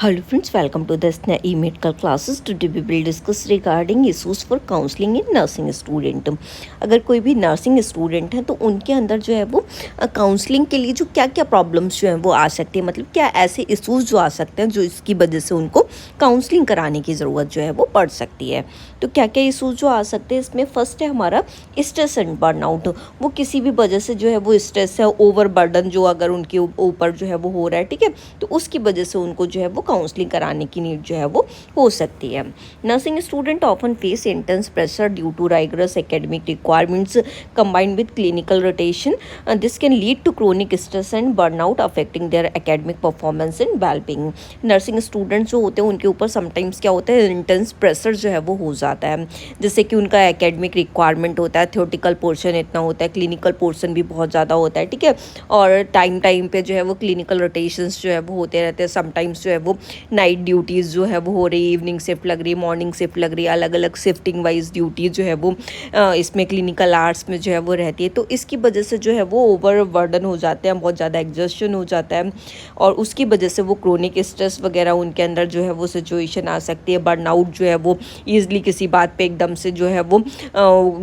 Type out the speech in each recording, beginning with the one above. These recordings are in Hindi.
Hello friends, welcome to the SNAE medical classes. Today we will discuss regarding issues for counseling in nursing student. अगर कोई भी नर्सिंग स्टूडेंट है तो उनके अंदर जो है वो काउंसलिंग के लिए जो क्या क्या प्रॉब्लम्स जो है वो आ सकती है, मतलब क्या ऐसे इश्यूज जो आ सकते हैं जो इसकी वजह से उनको काउंसलिंग कराने की ज़रूरत जो है वो पड़ सकती है। तो क्या क्या इश्यूज जो आ सकते हैं, इसमें फर्स्ट है हमारा स्ट्रेस एंड बर्नआउट। वो किसी भी वजह से जो है वो स्ट्रेस है, ओवर बर्डन जो अगर उनके ऊपर जो है वो हो रहा है, ठीक है, तो उसकी वजह से उनको जो है वो काउंसलिंग कराने की नीड जो है वो हो सकती है। Nursing student often face intense pressure due to rigorous academic requirements combined with clinical rotation. This can lead to chronic stress and burnout affecting their academic performance and well-being. Nursing students जो होते हैं उनके ऊपर समटाइम्स क्या होता है, इंटेंस प्रेशर जो है वो हो जाता है, जैसे कि उनका एकेडमिक रिक्वायरमेंट होता है, थ्योरेटिकल पोर्शन इतना होता है, क्लिनिकल पोर्शन भी बहुत ज़्यादा होता है, ठीक है, और टाइम टाइम पे जो है वो क्लिनिकल रोटेशंस जो है वो होते रहते हैं। समटाइम्स जो है वो नाइट ड्यूटीज़ जो है वो हो रही, इवनिंग शिफ्ट लग रही, मॉर्निंग शिफ्ट लग रही, अलग अलग शिफ्टिंग वाइज ड्यूटी जो है वो इसमें क्लिनिकल आर्ट्स में जो है वो रहती है। तो इसकी वजह से जो है वो ओवर बर्डन हो जाते हैं, बहुत ज़्यादा एग्जॉस्शन हो जाता है, और उसकी वजह से वो क्रोनिक स्ट्रेस वगैरह उनके अंदर जो है वो सिचुएशन आ सकती है। बर्नआउट जो है वो ईज़िली किसी बात पे एकदम से जो है वो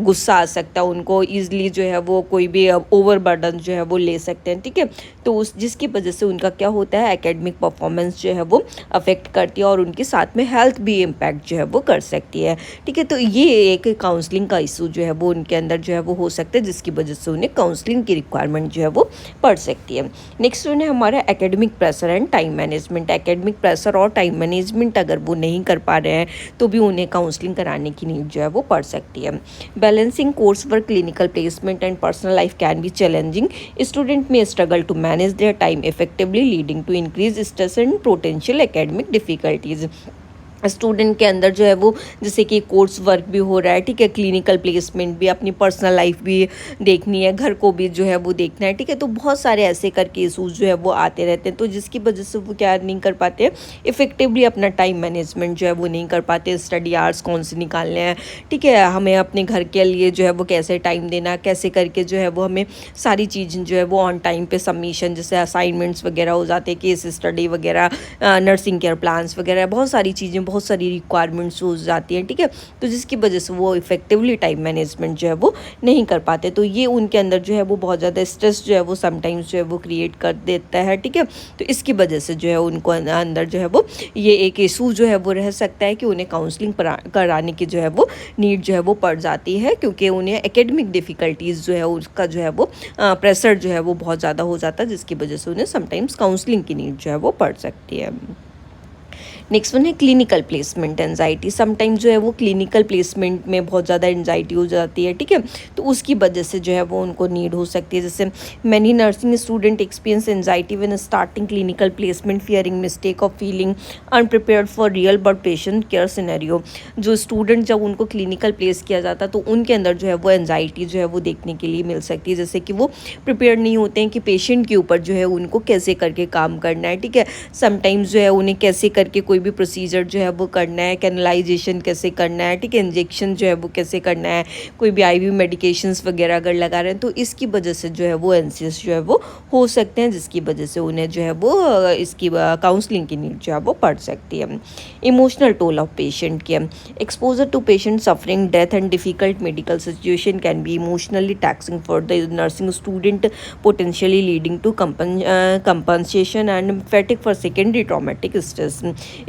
गुस्सा आ सकता है उनको, ईज़िली जो है वो कोई भी ओवर बर्डन जो है वो ले सकते हैं, ठीक है। तो उस जिसकी वजह से उनका क्या होता है, एकेडमिक परफॉर्मेंस जो है वो अफेक्ट करती है, और उनके साथ में हेल्थ भी इम्पैक्ट जो है वो कर सकती है, ठीक है। तो ये एक काउंसलिंग का इशू जो है वो उनके अंदर जो है वो हो सकता है, जिसकी वजह से उन्हें काउंसलिंग की रिक्वायरमेंट जो है वो पड़ सकती है। नेक्स्ट वन है हमारा academic pressure and time management. Academic pressure और टाइम मैनेजमेंट अगर वो नहीं कर पा रहे हैं तो भी उन्हें काउंसलिंग कराने की नीड जो है वो पड़ सकती है। Balancing course work, clinical placement and personal life can be challenging. Student may struggle to manage their time effectively, leading to increased stress and potential academic difficulties. Student के अंदर जो है वो जैसे कि कोर्स वर्क भी हो रहा है, ठीक है, क्लिनिकल प्लेसमेंट भी, अपनी पर्सनल लाइफ भी देखनी है, घर को भी जो है वो देखना है, ठीक है, तो बहुत सारे ऐसे करके इशूज़ जो है वो आते रहते हैं, तो जिसकी वजह से वो क्या नहीं कर पाते हैं, इफ़ेक्टिवली अपना टाइम मैनेजमेंट जो है वो नहीं कर पाते। स्टडी आवर्स कौन से निकालने हैं, ठीक है, हमें अपने घर के लिए जो है वो कैसे टाइम देना, कैसे करके जो है वो हमें सारी चीज़ें जो है वो ऑन टाइम पे सबमिशन, जैसे असाइनमेंट्स वगैरह हो जाते हैं, केस स्टडी वगैरह, नर्सिंग केयर प्लान्स वगैरह, बहुत सारी चीज़ें, बहुत सारी रिक्वायरमेंट्स हो जाती हैं, ठीक है, तो जिसकी वजह से वो इफेक्टिवली टाइम मैनेजमेंट जो है वो नहीं कर पाते। तो ये उनके अंदर जो है वो बहुत ज़्यादा स्ट्रेस जो है वो समटाइम्स जो है वो क्रिएट कर देता है, ठीक है। तो इसकी वजह से जो है उनको अंदर जो है वो ये एक इशू जो है वो रह सकता है कि उन्हें काउंसलिंग कराने की जो है वो नीड जो है वो पड़ जाती है, क्योंकि उन्हें एकेडमिक डिफ़िकल्टीज़ जो है उसका जो है वो प्रेशर जो है वो बहुत ज़्यादा हो जाता है, जिसकी वजह से उन्हें समटाइम्स काउंसलिंग की नीड जो है वो पड़ सकती है। नेक्स्ट वन है क्लिनिकल प्लेसमेंट एंजाइटी। समटाइम जो है वो क्लिनिकल प्लेसमेंट में बहुत ज़्यादा एंजाइटी हो जाती है, ठीक है, तो उसकी वजह से जो है वो उनको नीड हो सकती है। जैसे many nursing student experience anxiety when starting clinical placement, fearing mistake of feeling अनप्रिपेयर्ड for real but patient care scenario. जो स्टूडेंट जब उनको क्लिनिकल प्लेस किया जाता है तो उनके अंदर जो है वो एंजाइटी जो है वो देखने के लिए मिल सकती है, जैसे कि वो प्रिपेयर नहीं होते हैं कि पेशेंट के ऊपर जो है उनको कैसे करके काम करना है, ठीक है। समटाइम्स जो है उन्हें कैसे करके कोई भी प्रोसीजर जो है वो करना है, कैनलाइजेशन कैसे करना है, ठीक है, इंजेक्शन जो है वो कैसे करना है, कोई भी आईवी मेडिकेशंस वगैरह अगर लगा रहे हैं, तो इसकी वजह से जो है वो एनसीएस जो है वो हो सकते हैं, जिसकी वजह से उन्हें जो है वो इसकी काउंसलिंग की नीड जो है वो पड़ सकती है। इमोशनल टोल ऑफ पेशेंट के, exposure to patient suffering death and difficult medical situation can be emotionally taxing for the nursing student, potentially leading to compensation and fatigue for secondary traumatic stress.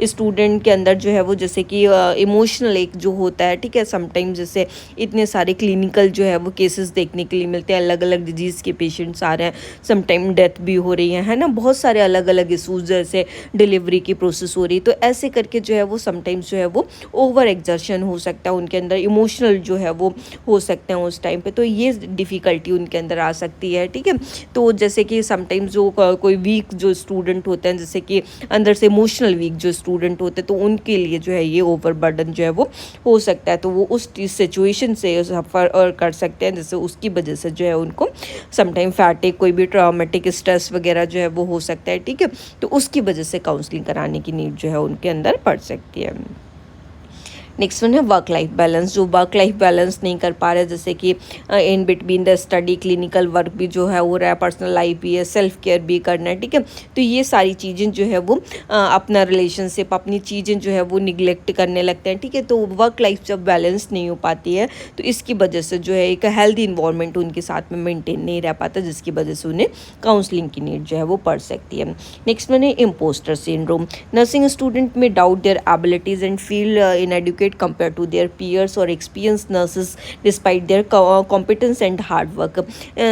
Student के अंदर जो है वो जैसे कि इमोशनल एक जो होता है, ठीक है, समटाइम्स जैसे इतने सारे क्लिनिकल जो है वो केसेस देखने के लिए मिलते हैं, अलग अलग डिजीज़ के पेशेंट्स आ रहे हैं, समटाइम डेथ भी हो रही है ना, बहुत सारे अलग अलग इशूज़, जैसे डिलीवरी की प्रोसेस हो रही है, तो ऐसे करके जो है वो समटाइम्स जो है वो ओवर एग्जर्शन हो सकता है, उनके अंदर इमोशनल जो है वो हो सकते हैं उस टाइम पे, तो ये डिफ़िकल्टी उनके अंदर आ सकती है, ठीक है। तो जैसे कि समटाइम्स जो कोई वीक जो स्टूडेंट होते हैं, जैसे कि अंदर से इमोशनल वीक जो स्टूडेंट होते हैं, तो उनके लिए जो है ये ओवर बर्डन जो है वो हो सकता है, तो वो उस सिचुएशन से सफ़र और कर सकते हैं, जैसे उसकी वजह से जो है उनको समटाइम फैटिक, कोई भी ट्रॉमेटिक स्ट्रेस वगैरह जो है वो हो सकता है, ठीक है, तो उसकी वजह से काउंसलिंग कराने की नीड जो है उनके अंदर पड़ सकती है। नेक्स्ट वन है वर्क लाइफ बैलेंस। जो वर्क लाइफ बैलेंस नहीं कर पा रहे, जैसे कि in between the study clinical work भी जो है हो रहा है, पर्सनल लाइफ भी है, सेल्फ केयर भी करना है, ठीक है। तो ये सारी चीज़ें जो है वो अपना रिलेशनशिप, अपनी चीज़ें जो है वो निगलेक्ट करने लगते हैं, ठीक है। तो वर्क लाइफ जब बैलेंस नहीं हो पाती है तो इसकी वजह से जो है एक हेल्दी इन्वायरमेंट उनके साथ में मेंटेन नहीं रह पाता, जिसकी वजह से उन्हें काउंसलिंग की नीड जो है वो पड़ सकती है। नेक्स्ट वन है इम्पोस्टर सिंड्रोम। नर्सिंग स्टूडेंट में doubt there abilities and feel inadequate compared to their peers or experienced nurses despite their competence and hard work.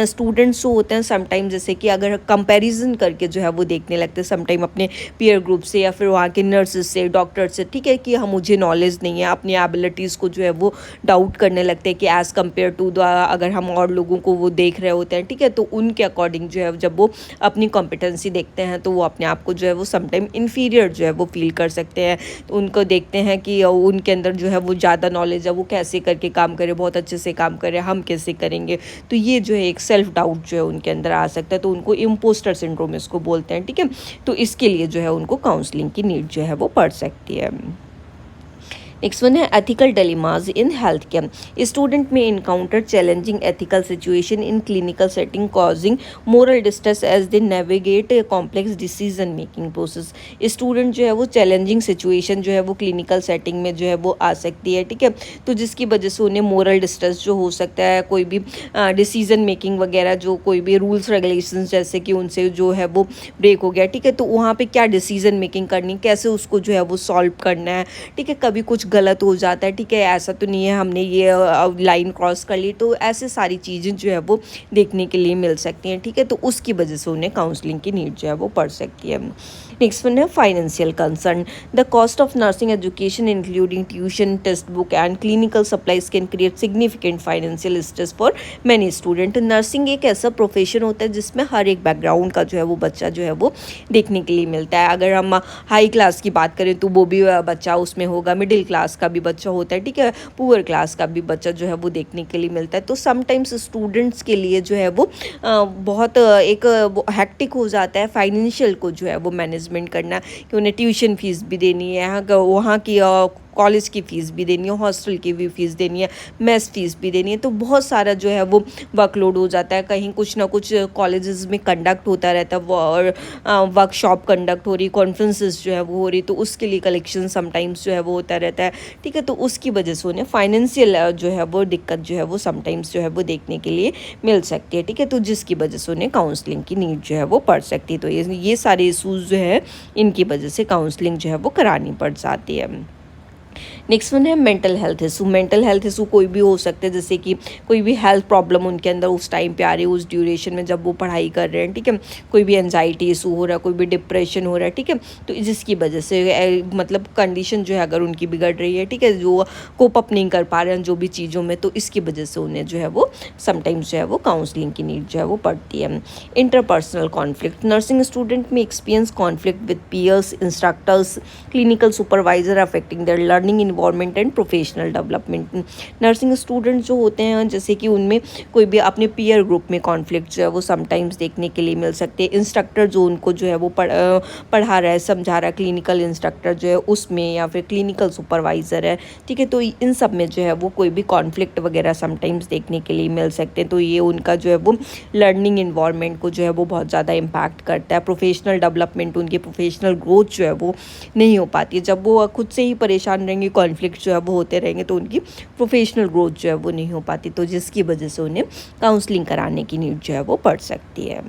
Students जो होते हैं समटाइम, जैसे कि अगर कंपैरिजन करके जो है वो देखने लगते हैं समटाइम अपने पीयर ग्रुप से या फिर वहाँ के नर्सेज से, डॉक्टर से, ठीक है, कि हम मुझे नॉलेज नहीं है, अपनी एबिलिटीज़ को जो है वो डाउट करने लगते हैं कि एज़ कम्पेयर टू द अगर हम और लोगों को वो देख रहे होते हैं, ठीक है। तो उनके अकॉर्डिंग जो है जब वो अपनी कॉम्पिटेंसी देखते हैं तो वो अपने आप को जो है वो समटाइम इन्फीरियर जो है वो फील कर सकते हैं। तो उनको देखते हैं कि उनके अंदर जो है वो ज़्यादा नॉलेज है, वो कैसे करके काम करे, बहुत अच्छे से काम करे, हम कैसे करेंगे। तो ये जो है एक सेल्फ डाउट जो है उनके अंदर आ सकता है, तो उनको इम्पोस्टर सिंड्रोम इसको बोलते हैं, ठीक है। तो इसके लिए जो है उनको काउंसलिंग की नीड जो है वो पड़ सकती है। नेक्स्ट वन है ethical dilemmas in health care. Student may encounter challenging ethical situation in clinical setting causing moral distress as they navigate complex decision making process. Student जो है वो चैलेंजिंग सिचुएशन जो है वो क्लिनिकल सेटिंग में जो है वो आ सकती है, ठीक है। तो जिसकी वजह से उन्हें मोरल डिस्ट्रेस जो हो सकता है, कोई भी डिसीजन मेकिंग वगैरह, जो कोई भी रूल्स रेगुलेशंस जैसे कि उनसे जो है वो ब्रेक हो गया, ठीक है। तो वहाँ पे क्या डिसीजन मेकिंग करनी, कैसे उसको जो है वो सॉल्व करना है, ठीक है। कभी कुछ गलत हो जाता है, ठीक है, ऐसा तो नहीं है हमने ये लाइन क्रॉस कर ली, तो ऐसे सारी चीज़ें जो है वो देखने के लिए मिल सकती हैं, ठीक है। तो उसकी वजह से उन्हें काउंसलिंग की नीड जो है वो पड़ सकती है। नेक्स्ट वन है financial concern. The cost of nursing education including tuition, text book and clinical supplies can create significant financial stress for many student. Nursing एक ऐसा प्रोफेशन होता है जिसमें हर एक बैकग्राउंड का जो है वो बच्चा जो है वो देखने के लिए मिलता है। अगर हम हाई क्लास की बात करें तो वो भी बच्चा उसमें होगा, मिडिल क्लास का भी बच्चा होता है, ठीक है, पुअर क्लास का भी बच्चा जो है वो देखने के लिए मिलता है। तो समटाइम्स स्टूडेंट्स के लिए जो है वो बहुत एक हैक्टिक हो जाता है फाइनेंशियल को जो है वो मैनेजमेंट करना, कि उन्हें ट्यूशन फीस भी देनी है, वहाँ की कॉलेज की फ़ीस भी देनी है, हॉस्टल की भी फ़ीस देनी है, मेस फ़ीस भी देनी है। तो बहुत सारा जो है वो वर्कलोड हो जाता है। कहीं कुछ ना कुछ कॉलेजेस में कंडक्ट होता रहता है और वर्कशॉप कंडक्ट हो रही, कॉन्फ्रेंसेस जो है वो हो रही, तो उसके लिए कलेक्शन समटाइम्स जो है वो होता रहता है, ठीक है। तो उसकी वजह से उन्हें फाइनेंशियल जो है वो दिक्कत जो है वो समटाइम्स जो है वो देखने के लिए मिल सकती है, ठीक है। तो जिसकी वजह से उन्हें काउंसलिंग की नीड जो है वो पड़ सकती है। तो ये सारे इशूज़ जो है इनकी वजह से काउंसलिंग जो है वो करानी पड़ जाती है। नेक्स्ट वन है mental health issue. Mental health issue कोई भी हो सकते हैं, जैसे कि कोई भी हेल्थ प्रॉब्लम उनके अंदर उस टाइम पे आ रही है, उस ड्यूरेशन में जब वो पढ़ाई कर रहे हैं, ठीक है। कोई भी एनजाइटी इशू हो रहा है, कोई भी डिप्रेशन हो रहा है, ठीक है। तो जिसकी वजह से मतलब कंडीशन जो है अगर उनकी बिगड़ रही है, ठीक है, जो कोप अप नहीं कर पा रहे हैं जो भी चीज़ों में, तो इसकी वजह से उन्हें जो है वो समटाइम्स जो है वो काउंसलिंग की नीड जो है वो पड़ती है। Interpersonal conflict. नर्सिंग स्टूडेंट में experience conflict with peers, instructors, clinical supervisor affecting their learning environment and professional development. Nursing student जो होते हैं, जैसे कि उनमें कोई भी अपने पीयर ग्रुप में कॉन्फ्लिक्ट जो है वो समटाइम्स देखने के लिए मिल सकते हैं। इंस्ट्रक्टर जो उनको जो है वो पढ़ा रहा है, समझा रहा है, क्लिनिकल इंस्ट्रक्टर जो है उसमें, या फिर क्लिनिकल सुपरवाइज़र है, ठीक है। तो इन सब में जो है वो कोई भी कॉन्फ्लिक्ट वगैरह समटाइम्स देखने के लिए मिल सकते हैं। तो ये उनका जो है वो लर्निंग इन्वायरमेंट को जो है वो बहुत ज़्यादा इम्पैक्ट करता है। प्रोफेशनल डेवलपमेंट, उनकी प्रोफेशनल ग्रोथ जो है वो नहीं हो पाती है। जब वो खुद से ही परेशान रहेंगे, कॉन्फ्लिक्ट जो है वो होते रहेंगे, तो उनकी प्रोफेशनल ग्रोथ जो है वो नहीं हो पाती, तो जिसकी वजह से उन्हें काउंसलिंग कराने की नीड जो है वो पड़ सकती है।